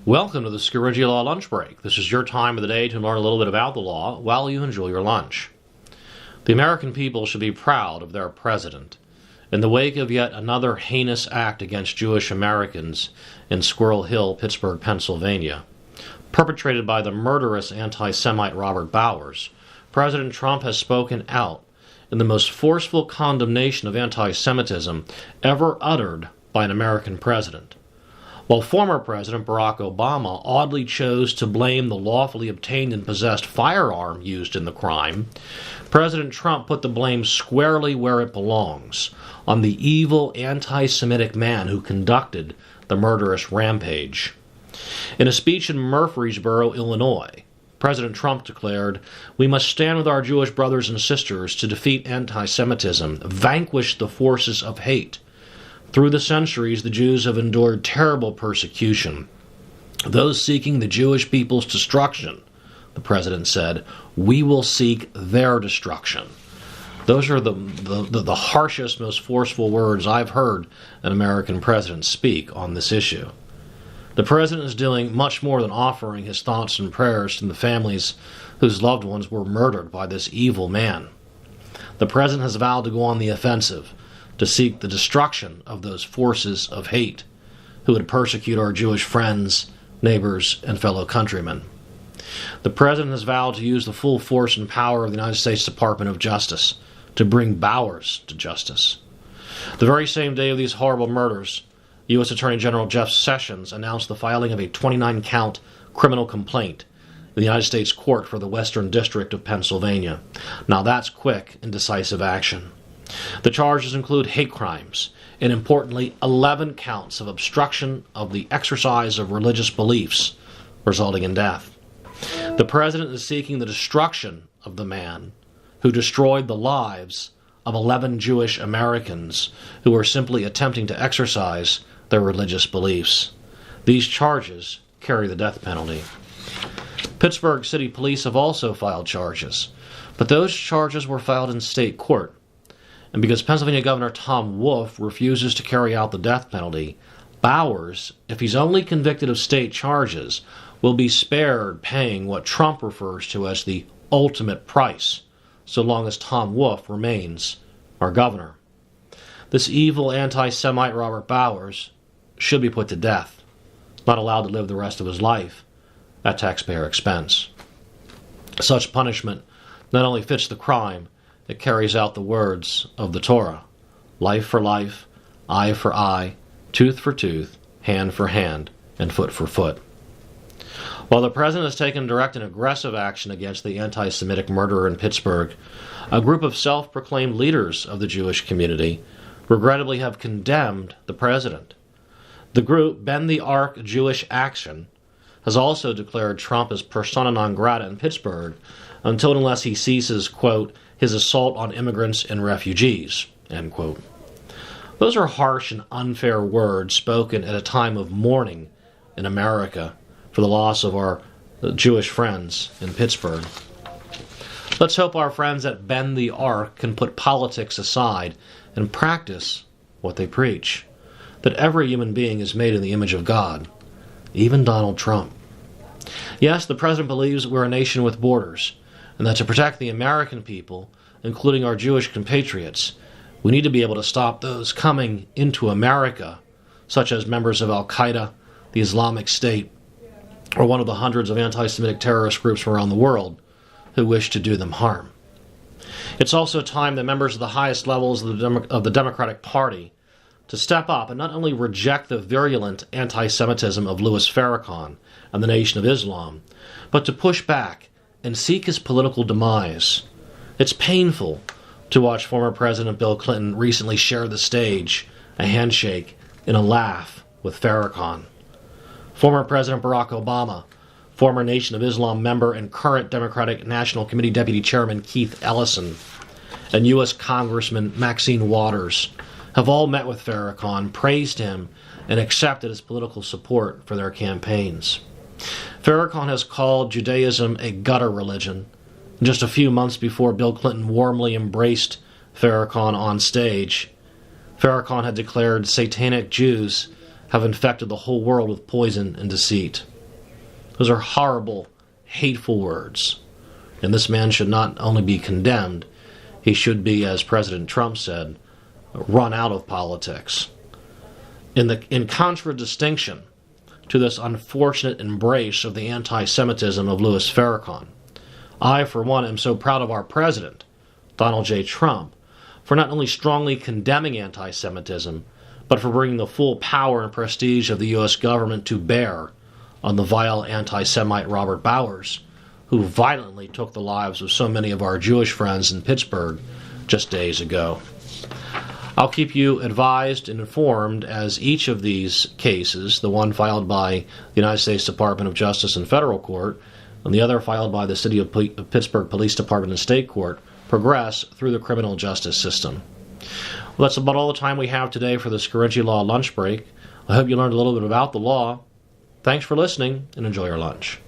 Welcome to the Scaringi Law Lunch Break. This is your time of the day to learn a little bit about the law while you enjoy your lunch. The American people should be proud of their president. In the wake of yet another heinous act against Jewish Americans in Squirrel Hill, Pittsburgh, Pennsylvania, perpetrated by the murderous anti-Semite Robert Bowers, President Trump has spoken out in the most forceful condemnation of anti-Semitism ever uttered by an American president. While former President Barack Obama oddly chose to blame the lawfully obtained and possessed firearm used in the crime, President Trump put the blame squarely where it belongs, on the evil anti-Semitic man who conducted the murderous rampage. In a speech in Murfreesboro, Illinois, President Trump declared, "We must stand with our Jewish brothers and sisters to defeat anti-Semitism, vanquish the forces of hate. Through the centuries, the Jews have endured terrible persecution. Those seeking the Jewish people's destruction," the president said, "we will seek their destruction." Those are the harshest, most forceful words I've heard an American president speak on this issue. The president is doing much more than offering his thoughts and prayers to the families whose loved ones were murdered by this evil man. The president has vowed to go on the offensive, to seek the destruction of those forces of hate who would persecute our Jewish friends, neighbors, and fellow countrymen. The president has vowed to use the full force and power of the United States Department of Justice to bring Bowers to justice. The very same day of these horrible murders, U.S. Attorney General Jeff Sessions announced the filing of a 29-count criminal complaint in the United States Court for the Western District of Pennsylvania. Now that's quick and decisive action. The charges include hate crimes and, importantly, 11 counts of obstruction of the exercise of religious beliefs, resulting in death. The president is seeking the destruction of the man who destroyed the lives of 11 Jewish Americans who were simply attempting to exercise their religious beliefs. These charges carry the death penalty. Pittsburgh City Police have also filed charges, but those charges were filed in state court. And because Pennsylvania Governor Tom Wolf refuses to carry out the death penalty, Bowers, if he's only convicted of state charges, will be spared paying what Trump refers to as the ultimate price, so long as Tom Wolf remains our governor. This evil anti-Semite Robert Bowers should be put to death, not allowed to live the rest of his life at taxpayer expense. Such punishment not only fits the crime, it carries out the words of the Torah: life for life, eye for eye, tooth for tooth, hand for hand, and foot for foot. While the president has taken direct and aggressive action against the anti-Semitic murderer in Pittsburgh, a group of self-proclaimed leaders of the Jewish community regrettably have condemned the president. The group, Bend the Arc Jewish Action, has also declared Trump as persona non grata in Pittsburgh until and unless he ceases, quote, his assault on immigrants and refugees, end quote. Those are harsh and unfair words spoken at a time of mourning in America for the loss of our Jewish friends in Pittsburgh. Let's hope our friends at Bend the Arc can put politics aside and practice what they preach, that every human being is made in the image of God, even Donald Trump. Yes, the president believes we're a nation with borders, and that to protect the American people, including our Jewish compatriots, we need to be able to stop those coming into America, such as members of Al-Qaeda, the Islamic State, or one of the hundreds of anti-Semitic terrorist groups from around the world who wish to do them harm. It's also time that members of the highest levels of the Democratic Party to step up and not only reject the virulent anti-Semitism of Louis Farrakhan and the Nation of Islam, but to push back and seek his political demise. It's painful to watch former President Bill Clinton recently share the stage, a handshake, and a laugh with Farrakhan. Former President Barack Obama, former Nation of Islam member and current Democratic National Committee Deputy Chairman Keith Ellison, and U.S. Congressman Maxine Waters have all met with Farrakhan, praised him, and accepted his political support for their campaigns. Farrakhan has called Judaism a gutter religion. Just a few months before Bill Clinton warmly embraced Farrakhan on stage, Farrakhan had declared satanic Jews have infected the whole world with poison and deceit. Those are horrible, hateful words. And this man should not only be condemned, he should be, as President Trump said, run out of politics. In contradistinction to this unfortunate embrace of the anti-Semitism of Louis Farrakhan, I, for one, am so proud of our president, Donald J. Trump, for not only strongly condemning anti-Semitism, but for bringing the full power and prestige of the U.S. government to bear on the vile anti-Semite Robert Bowers, who violently took the lives of so many of our Jewish friends in Pittsburgh just days ago. I'll keep you advised and informed as each of these cases, the one filed by the United States Department of Justice in federal court, and the other filed by the City of Pittsburgh Police Department and State Court, progress through the criminal justice system. Well, that's about all the time we have today for the Scarinci Law Lunch Break. I hope you learned a little bit about the law. Thanks for listening, and enjoy your lunch.